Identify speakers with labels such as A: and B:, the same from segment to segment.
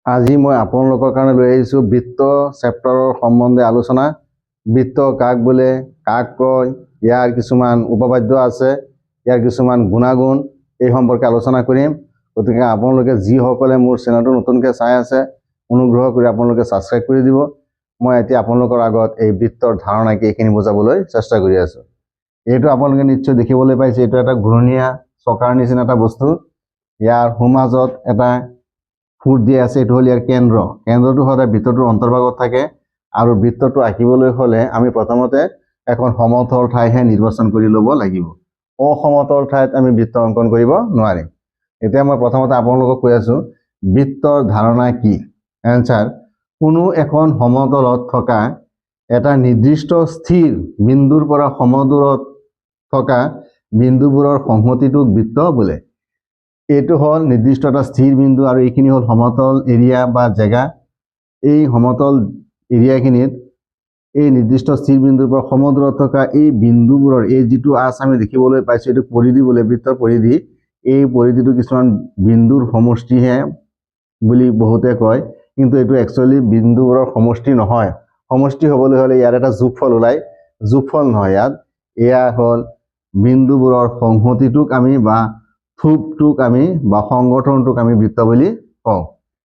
A: আজি মই আপোনালোকৰ কাৰণে লৈ আহিছোঁ বৃত্ত চেপ্টাৰৰ সম্বন্ধে আলোচনা। বৃত্ত কাক বোলে, কাক কয়, ইয়াৰ কিছুমান উপবাদ্য আছে, ইয়াৰ কিছুমান গুণাগুণ, এই সম্পৰ্কে আলোচনা কৰিম। গতিকে আপোনালোকে যিসকলে মোৰ চেনেলটো নতুনকৈ চাই আছে, অনুগ্ৰহ কৰি আপোনালোকে ছাবস্ক্ৰাইব কৰি দিব। মই এতিয়া আপোনালোকৰ আগত এই বৃত্তৰ ধাৰণা কি এইখিনি বুজাবলৈ চেষ্টা কৰি আছোঁ। এইটো আপোনালোকে নিশ্চয় দেখিবলৈ পাইছে, এইটো এটা ঘূৰণীয়া চকাৰ নিচিনা এটা বস্তু। ইয়াৰ সোঁমাজত এটা ফুট দিয়া আছে, এইটো হ'ল ইয়াৰ কেন্দ্ৰ। কেন্দ্ৰটো সদায় বৃত্তটোৰ অন্তৰ্ভাগত থাকে আৰু বৃত্তটো আঁকিবলৈ হ'লে আমি প্ৰথমতে এখন সমতল ঠাইহে নিৰ্বাচন কৰি ল'ব লাগিব। অসমতল ঠাইত আমি বৃত্ত অংকন কৰিব নোৱাৰিম। এতিয়া মই প্ৰথমতে আপোনালোকক কৈ আছোঁ বৃত্তৰ ধাৰণা কি। এনচাৰ: কোনো এখন সমতলত থকা এটা নিৰ্দিষ্ট স্থিৰ বিন্দুৰ পৰা সমদূৰত থকা বিন্দুবোৰৰ সংহতিটোক বৃত্ত বোলে। এইটো হ'ল নিৰ্দিষ্ট এটা স্থিৰ বিন্দু আৰু এইখিনি হ'ল সমতল এৰিয়া বা জেগা। এই সমতল এৰিয়াখিনিত এই নিৰ্দিষ্ট স্থিৰ বিন্দুৰ পৰা সমদূৰত থকা এই বিন্দুবোৰৰ এই যিটো আঁচ আমি দেখিবলৈ পাইছোঁ, এইটো পৰিধি বোলে, বৃত্তৰ পৰিধি। এই পৰিধিটো কিছুমান বিন্দুৰ সমষ্টিহে বুলি বহুতে কয়, কিন্তু এইটো একচুৱেলি বিন্দুবোৰৰ সমষ্টি নহয়। সমষ্টি হ'বলৈ হ'লে ইয়াৰ এটা যোগফল ওলায়, যোগফল নহয় ইয়াত। এয়া হ'ল বিন্দুবোৰৰ সংহতিটোক আমি বা থোপটোক আমি বা সংগঠনটোক আমি বৃত্ত বুলি কওঁ।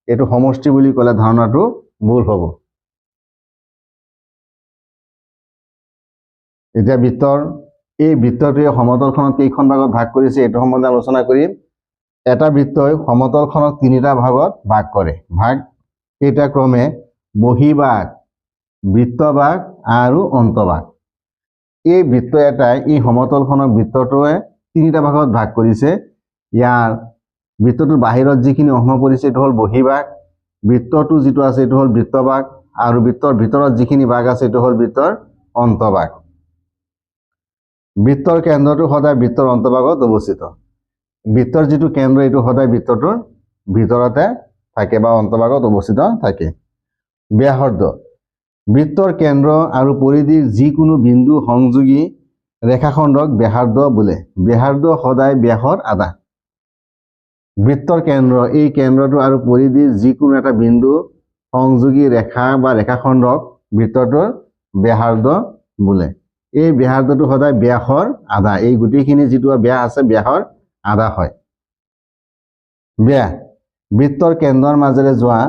A: এইটো সমষ্টি বুলি ক'লে ধাৰণাটো ভুল হ'ব। এতিয়া এই বৃত্তটোৱে সমতলখনত কেইখন ভাগত ভাগ কৰিছে এইটো সম্বন্ধে আলোচনা কৰিম। এটা বৃত্তই সমতলখনক তিনিটা ভাগত ভাগ কৰে। ভাগ কেইটা ক্ৰমে বহিভাগ, বৃত্তভাগ আৰু অন্তভাগ। এই বৃত্ত এটাই এই সমতলখনৰ বৃত্তটোৱে তিনিটা ভাগত ভাগ কৰিছে। ইয়াৰ বৃত্তটোৰ বাহিৰত যিখিনি অংশ পৰিছে এইটো হ'ল বহিভাগ, বৃত্তটো যিটো আছে এইটো হ'ল বৃত্তভাগ আৰু বৃত্তৰ ভিতৰত যিখিনি ভাগ আছে এইটো হ'ল বৃত্তৰ অন্তভাগ। বৃত্তৰ কেন্দ্ৰটো সদায় বৃত্তৰ অন্তভাগত অৱস্থিত। বৃত্তৰ যিটো কেন্দ্ৰ এইটো সদায় বৃত্তটোৰ ভিতৰতে থাকে বা অন্তভাগত অৱস্থিত থাকে। ব্যাসাৰ্ধ: বৃত্তৰ কেন্দ্ৰ আৰু পৰিধিৰ যিকোনো বিন্দু সংযোগী ৰেখাখণ্ডক ব্যাসাৰ্ধ বোলে। ব্যাসাৰ্ধ সদায় ব্যাসৰ আধা। বৃত্তৰ কেন্দ্ৰ, এই কেন্দ্ৰটো আৰু পৰিধিৰ যিকোনো এটা বিন্দু সংযোগী ৰেখা বা ৰেখাখণ্ডক বৃত্তটোৰ ব্যাসাৰ্ধ বোলে। এই ব্যাসাৰ্ধটো সদায় ব্যাসৰ আধা। এই গোটেইখিনি যিটো ব্যাস আছে ব্যাসৰ আধা হয়। ব্যাস: বৃত্তৰ কেন্দ্ৰৰ মাজেৰে যোৱা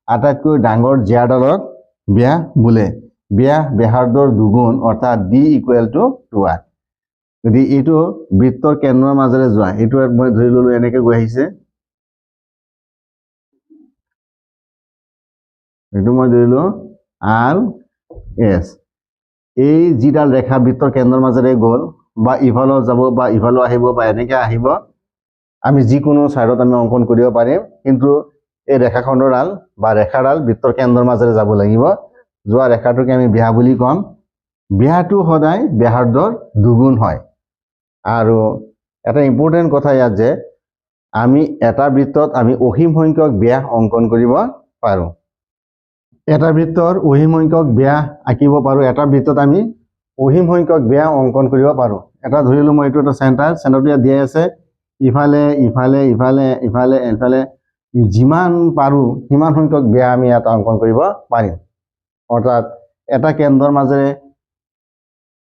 A: আটাইতকৈ ডাঙৰ জিয়াডালক ব্যাস বোলে। ব্যাস ব্যাসাৰ্ধৰ দুগুণ, অৰ্থাৎ d = 2r। যদি এইটো বৃত্তৰ কেন্দ্ৰৰ মাজেৰে যোৱা, এইটো মই ধৰি ললো এনেকৈ গৈ আহিছে, এইটো মই ধৰিলো RS। এই যিডাল ৰেখা বৃত্তৰ কেন্দ্ৰৰ মাজেৰে গ'ল বা ইফালেও যাব বা ইফালেও আহিব বা এনেকৈ আহিব, আমি যিকোনো ছাইডত আমি অংকন কৰিব পাৰিম, কিন্তু এই ৰেখাখণ্ডডাল বা ৰেখাডাল বৃত্তৰ কেন্দ্ৰৰ মাজেৰে যাব লাগিব। যোৱা ৰেখাটোকে আমি ব্যাস বুলি ক'ম। ব্যাসটো সদায় ব্যাসাৰ্ধৰ দুগুণ হয়। আৰু এটা ইম্পৰ্টেণ্ট কথা ইয়াত যে আমি এটা বৃত্তত আমি অসীম সংখ্যক ব্যাস অংকন কৰিব পাৰোঁ। এটা বৃত্তৰ অসীম সংখ্যক ব্যাস আঁকিব পাৰোঁ। এটা বৃত্তত আমি অসীম সংখ্যক ব্যাস অংকন কৰিব পাৰোঁ। এটা ধৰিলোঁ মই, এইটো এটা চেণ্টাৰটো ইয়াত দিয়াই আছে, ইফালে ইফালে ইফালে ইফালে ইফালে যিমান পাৰোঁ সিমান সংখ্যক ব্যাস আমি ইয়াত অংকন কৰিব পাৰিম। অৰ্থাৎ এটা কেন্দ্ৰৰ মাজেৰে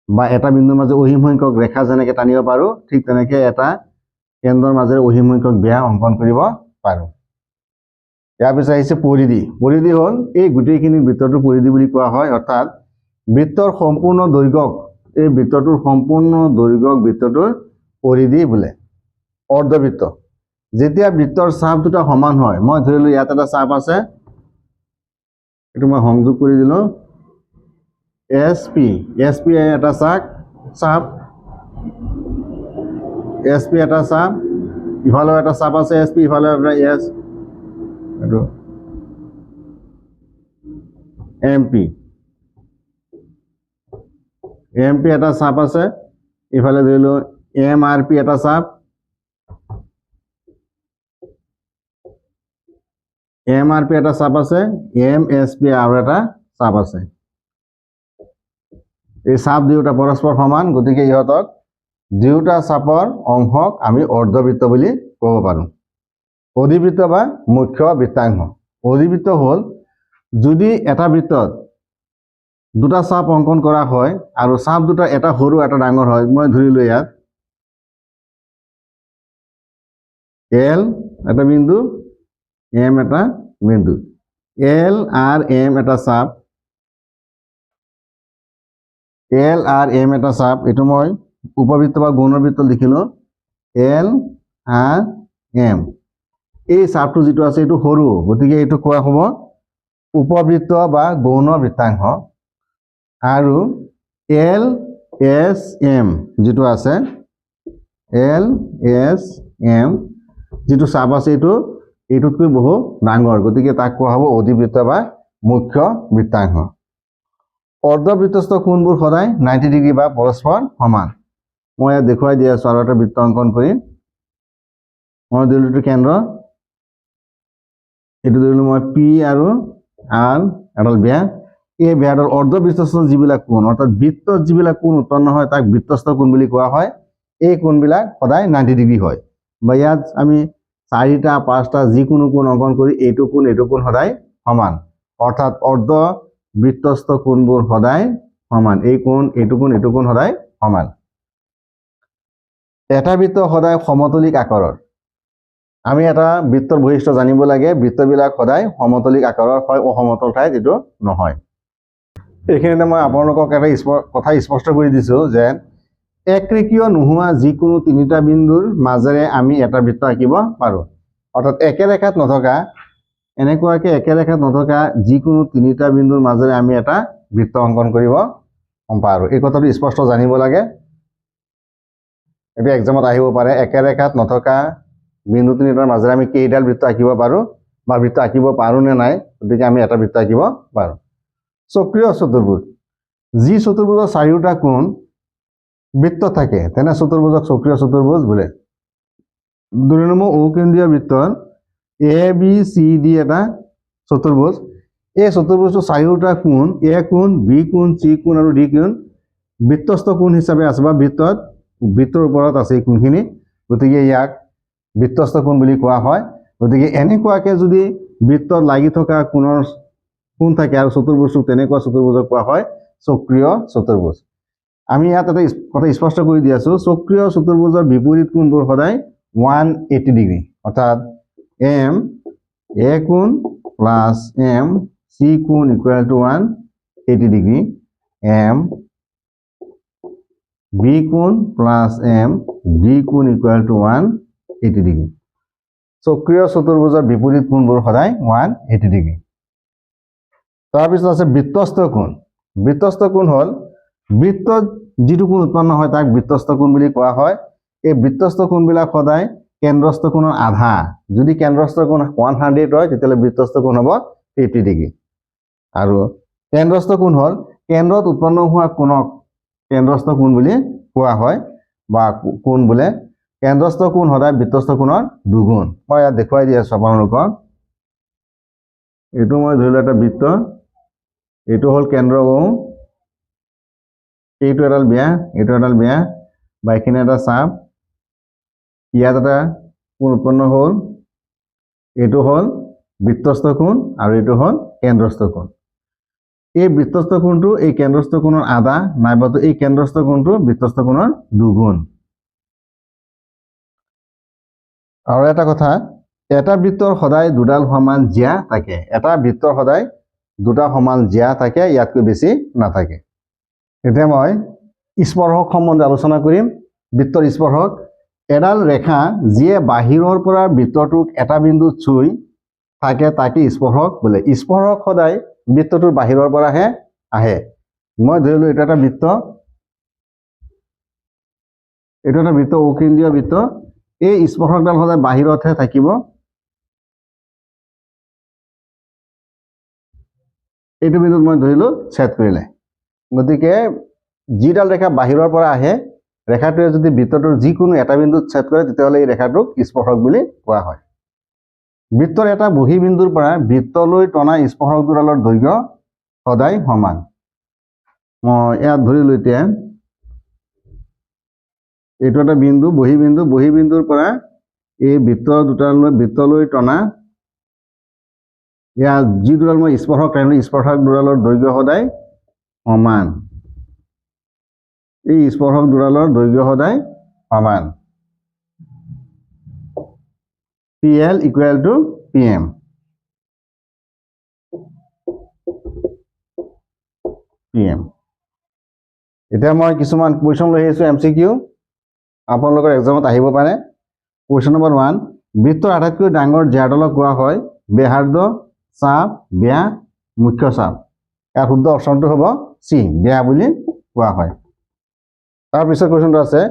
A: বা এটা বিন্দুৰ মাজে অসীম সংখ্যক ৰেখা যেনেকৈ টানিব পাৰোঁ, ঠিক তেনেকৈ এটা কেন্দ্ৰৰ মাজেৰে অসীম সংখ্যক ব্যাস অংকন কৰিব পাৰোঁ। ইয়াৰ পিছত আহিছে পৰিধি। পৰিধি হ'ল এই গোটেইখিনি বৃত্তটোৰ পৰিধি বুলি কোৱা হয়। অৰ্থাৎ বৃত্তৰ সম্পূৰ্ণ দৈৰ্ঘ্যক, এই বৃত্তটোৰ সম্পূৰ্ণ দৈৰ্ঘ্যক বৃত্তটোৰ পৰিধি বোলে। অৰ্ধবৃত্ত: যেতিয়া বৃত্তৰ চাপ দুটা সমান হয়, মই ধৰিলোঁ ইয়াত এটা চাপ আছে, এইটো মই সংযোগ কৰি দিলোঁ SP এটা চাপ, SP এটা চাপ, ইফালেও এটা চাপ আছে SP, ইফালেও এটা এইটো MP এটা চাপ আছে, ইফালে ধৰিলোঁ MRP এটা চাপ, MRP এটা চাপ আছে, MSP আৰু এটা চাপ আছে। এই চাপ দুয়োটা পৰস্পৰ সমান, গতিকে ইহঁতক দুয়োটা চাপৰ অংশক আমি অৰ্ধবৃত্ত বুলি ক'ব পাৰোঁ। অধিবৃত্ত বা মুখ্য বৃত্তাংশ। অধিবৃত্ত হ'ল যদি এটা বৃত্তত দুটা চাপ অংকন কৰা হয় আৰু চাপ দুটা এটা সৰু এটা ডাঙৰ হয়। মই ধৰিলো ইয়াত এল এটা বিন্দু, এম এটা বিন্দু। এল আর এম এটা চাপ, এল আর এম এটা চাপ। এইটো মই উপবৃত্ত বা গৌণ বৃত্ত লিখিলো এল আর এম। এই চাপটো যিটো আছে এইটো সৰু, গতিকে এইটো কোৱা হ'ব উপবৃত্ত বা গৌণ বৃত্তাংশ। আৰু এল এস এম যিটো আছে এল এস এম যিটো চাপ আছে এইটোতকৈ বহু ডাঙৰ, গতিকে তাক কোৱা হ'ব অধিবৃত্ত বা মুখ্য বৃত্তাংশ। অৰ্ধবৃত্তস্থ কোণবোৰ সদায় 90 ডিগ্ৰী বা পৰস্পৰ সমান। মই ইয়াত দেখুৱাই দি আছো আৰু এটা বৃত্ত অংকন কৰিম। মই ধৰিলো কেন্দ্ৰ, এইটো ধৰিলো মই পি আৰু আৰ এডাল বেয়া। এই বেয়াডাল অৰ্ধবৃত্তস্থ যিবিলাক কোণ অৰ্থাৎ বৃত্তত যিবিলাক কোণ উৎপন্ন হয় তাক বৃত্তস্থ কোণ বুলি কোৱা হয়। এই কোণবিলাক সদায় 90 ডিগ্ৰী হয়। বা ইয়াত আমি 4টা 5টা যিকোনো কোণ অংকন কৰি এইটো কোণ সদায় সমান, অৰ্থাৎ অৰ্ধবৃত্তস্থ কোণবোৰ সদায় সমান। এই কোণ এইটো কোণ সদায় সমান। এটা বৃত্ত সদায় সমতলিক আকাৰৰ। আমি এটা বৃত্তৰ বৈশিষ্ট্য জানিব লাগে, বৃত্তবিলাক সদায় সমতলিক আকাৰৰ হয়, অসমতল ঠাইত এইটো নহয়। এইখিনিতে মই আপোনালোকক এটা কথা স্পষ্ট কৰি দিছো যে একৰেখীয় নোহোৱা যিকোনো 3টা বিন্দুৰ মাজেৰে আমি এটা বৃত্ত আঁকিব পাৰোঁ। অৰ্থাৎ একে ৰেখাত নথকা, এনেকুৱাকৈ একে ৰেখাত নথকা যিকোনো 3টা বিন্দুৰ মাজেৰে আমি এটা বৃত্ত অংকন কৰিব পাৰোঁ। এই কথাটো স্পষ্ট জানিব লাগে। এইটো এক্সামত আহিব পাৰে, একে ৰেখাত নথকা বিন্দু 3টাৰ মাজেৰে আমি কেইডাল বৃত্ত আঁকিব পাৰোঁ বা বৃত্ত আঁকিব পাৰোঁ নে নাই, গতিকে আমি এটা বৃত্ত আঁকিব পাৰোঁ। চক্ৰীয় চতুৰ্ভুজ, যি চতুৰ্ভুজৰ 4টা কোণ বৃত্ত থাকে তেনে চতুৰ্ভুজক চক্ৰীয় চতুৰ্ভুজ বোলে। 2 number অকেন্দ্ৰীয় বৃত্তৰ A B C D এটা চতুৰ্ভুজ। এই চতুৰ্ভুজটোৰ 4টা কোণ এ কোণ, বি কোণ, চি কোণ আৰু ডি কোণ বৃত্তস্থ কোণ হিচাপে আছে বা বৃত্তৰ ওপৰত আছে এই কোণখিনি, গতিকে ইয়াক বৃত্তস্থ কোণ বুলি কোৱা হয়। গতিকে এনেকুৱাকৈ যদি বৃত্তত লাগি থকা কোণ থাকে আৰু চতুৰ্ভুজটোক তেনেকুৱা চতুৰ্ভুজক কোৱা হয় চক্ৰীয় চতুৰ্ভুজ। আমি ইয়াত এটা কথা স্পষ্ট কৰি দি আছো, চক্ৰীয় চতুৰ্ভুজৰ বিপৰীত কোণবোৰ সদায় 180 ডিগ্ৰী, অৰ্থাৎ এম এ কোণ প্লাছ এম চি কোণ equal to 180 degree, M B কোণ প্লাছ এম বি কোণ ইকুৱেল টু 180 ডিগ্ৰী। চক্ৰীয় চতুৰ্ভুজৰ বিপৰীত কোণবোৰ সদায় 180 ডিগ্ৰী। তাৰপিছত আছে বৃত্তস্থ কোণ। বৃত্তস্থ কোণ হ'ল বৃত্তত যিটো কোণ উৎপন্ন হয় তাক বৃত্তস্থ কোণ বুলি কোৱা হয়। এই বৃত্তস্থ কোণবিলাক সদায় কেন্দ্ৰস্থ কোণৰ আধা। যদি কেন্দ্ৰস্থ কোণ 100 হয় তেতিয়াহ'লে বৃত্তস্থ কোণ হ'ব 50 ডিগ্ৰী। আৰু কেন্দ্ৰস্থ কোণ হ'ল কেন্দ্ৰত উৎপন্ন হোৱা কোণক কেন্দ্ৰস্থ কোণ বুলি কোৱা হয় বা কোণ বোলে। কেন্দ্ৰস্থ কোণ সদায় বৃত্তস্থ কোণৰ 2 গুণ। মই ইয়াত দেখুৱাই দি আছো আপোনালোকক। এইটো মই ধৰিলো এটা বৃত্ত, এইটো হ'ল কেন্দ্ৰ O, এইটো এডাল বেয়া, এইটো এডাল বেয়া, বা এইখিনি এটা চাপ, ইয়াত এটা কোণ উৎপন্ন হ'ল, এইটো হ'ল বৃত্তস্থ কোণ আৰু এইটো হ'ল কেন্দ্ৰস্থ কোণ। এই বৃত্তস্থ কোণটো এই কেন্দ্ৰস্থ কোণৰ আধা, নাইবাতো এই কেন্দ্ৰস্থ কোণটো বৃত্তস্থ কোণৰ 2 গুণ। আৰু এটা কথা, এটা বৃত্তৰ সদায় দুডাল সমান জিয়া থাকে। এটা বৃত্তৰ সদায় দুটা সমান জিয়া থাকে, ইয়াতকৈ বেছি নাথাকে। এতিয়া মই স্পৰ্শক সম্বন্ধে আলোচনা কৰিম। বৃত্তৰ স্পৰ্শক এডাল ৰেখা যিয়ে বাহিৰৰ পৰা বৃত্তটোক এটা বিন্দুত চুই থাকে তাকে স্পৰ্শক বোলে। স্পৰ্শক সদায় বৃত্তটোৰ বাহিৰৰ পৰাহে আহে। মই ধৰিলো এইটো এটা বৃত্ত, এইটো এটা বৃত্ত অকেন্দ্ৰীয় বৃত্ত। এই স্পৰ্শকডাল সদায় বাহিৰতহে থাকিব। এইটো বিন্দুত মই ধৰিলো ছেদ কৰিলে। গতিকে যিডাল ৰেখা বাহিৰৰ পৰা আহে, ৰেখাটোৱে যদি বৃত্তটোৰ যিকোনো এটা বিন্দুত ছেদ কৰে তেতিয়াহ'লে এই ৰেখাটোক স্পৰ্শক বুলি কোৱা হয়। বৃত্তৰ এটা বহিবিন্দুৰ পৰা বৃত্তলৈ টনা স্পৰ্শক দুডালৰ দৈৰ্ঘ্য সদায় সমান। মই ইয়াত ধৰিলো এতিয়া এইটো এটা বিন্দু, বহিবিন্দুৰ পৰা এই বৃত্তলৈ টনা ইয়াৰ যি দুডাল মই স্পৰ্শক ৰাখিলোঁ স্পৰ্শক দুডালৰ দৈৰ্ঘ্য সদায় সমান এই স্পৰ্শক দুডালৰ দৈৰ্ঘ্য সদায় সমান PL equal to PM এতিয়া মই কিছুমান কুৱেশ্যন লৈ আহিছোঁ MCQ আপোনালোকৰ এক্সামত আহিব পাৰে কুৱেশ্যন নম্বৰ 1 বৃত্তৰ আটাইতকৈ ডাঙৰ জ্যাডালক কোৱা হয় ব্যাসাৰ্ধ চাপ ব্যাস মুখ্য চাপ ইয়াৰ শুদ্ধ অপশ্যনটো হ'ব চি ব্যাস বুলি কোৱা হয় তাৰপিছত কুৱেশ্যনটো আছে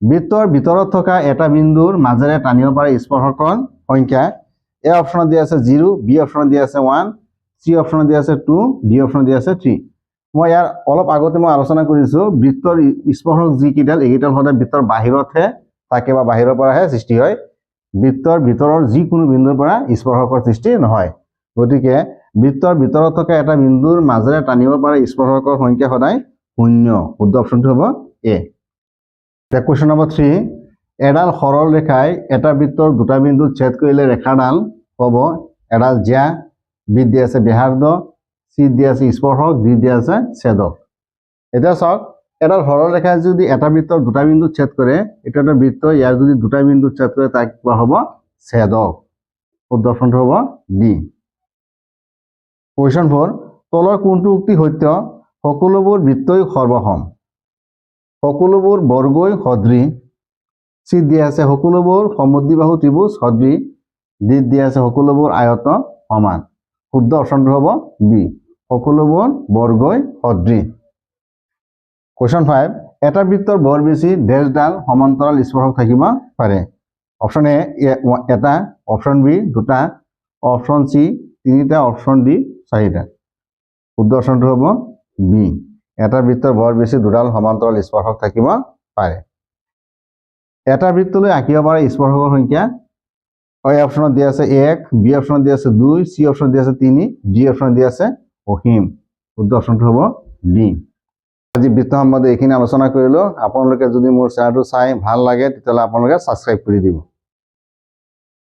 A: বৃত্তৰ ভিতৰত থকা এটা বিন্দুৰ মাজেৰে টানিব পৰা স্পৰ্শকৰ সংখ্যা এ অপশ্যনত দিয়া আছে 0 বি অপশ্যনত দিয়া আছে 1 সি অপশ্যনত দিয়া আছে 2 ডি অপশ্যনত দিয়া আছে 3 মই ইয়াৰ অলপ আগতে মই আলোচনা কৰিছোঁ বৃত্তৰ স্পৰ্শক যি কিডাল এইকেইডাল সদায় বৃত্তৰ বাহিৰতহে থাকে বা বাহিৰৰ পৰাহে সৃষ্টি হয় বৃত্তৰ ভিতৰৰ যিকোনো বিন্দুৰ পৰা স্পৰ্শকৰ সৃষ্টি নহয় গতিকে বৃত্তৰ ভিতৰত থকা এটা বিন্দুৰ মাজেৰে টানিব পৰা স্পৰ্শকৰ সংখ্যা সদায় 0 শুদ্ধ অপশ্যনটো হ'ব এ কুৱেশ্যন নম্বৰ 3 এডাল সৰল ৰেখাই এটা বৃত্তৰ দুটা বিন্দুত ছেদ কৰিলে ৰেখাডাল হ'ব এডাল জ্যা বিত দিয়া আছে ব্যাসাৰ্ধ সি দিয়া আছে স্পৰ্শক ডি দিয়া আছে ছেদক এতিয়া চাওক এডাল সৰল ৰেখাই যদি এটা বৃত্তৰ দুটা বিন্দুত ছেদ কৰে এটা এটা বৃত্ত ইয়াৰ যদি দুটা বিন্দুত ছেদ কৰে তাক কোৱা হ'ব ছেদক শুদ্ধ অপশ্যনটো হ'ব ডি কুৱেশ্যন 4 তলৰ কোনটো উক্তি সত্য সকলোবোৰ বৃত্তই সৰ্বসম সকলোবোৰ বৰ্গই সদৃশ সি দিয়া আছে সকলোবোৰ সমদ্বিবাহু ত্ৰিভুজ সদৃশ ডি দিয়া আছে সকলোবোৰ আয়ত সমান শুদ্ধ অপশ্যনটো হ'ব বি সকলোবোৰ বৰ্গই সদৃশ কুৱেশ্যন 5 এটা বৃত্তৰ বৰ বেছি ডেশডাল সমান্তৰাল স্পৰ্শক থাকিব পাৰে অপশ্যন এ এটা অপশ্যন বি দুটা অপশ্যন সি তিনিটা অপশ্যন ডি চাৰিটা শুদ্ধ অপশ্যনটো হ'ব বি এটা বৃত্তৰ বৰ বেছি দুডাল সমান্তৰাল স্পৰ্শক থাকিব পাৰে এটা বৃত্তলৈ আঁকিব পৰা স্পৰ্শকৰ সংখ্যা এ অপশ্যনত দিয়া আছে 1 বি অপশ্যনত দিয়া আছে 2 সি অপশ্যনত দিয়া আছে 3 ডি অপশ্যনত দিয়া আছে অসীম শুদ্ধ অপশ্যনটো হ'ব ডি আজি বৃত্ত সম্বন্ধে এইখিনি আলোচনা কৰিলোঁ আপোনালোকে যদি মোৰ চেনেলটো চাই ভাল লাগে তেতিয়াহ'লে আপোনালোকে ছাবস্ক্ৰাইব কৰি দিব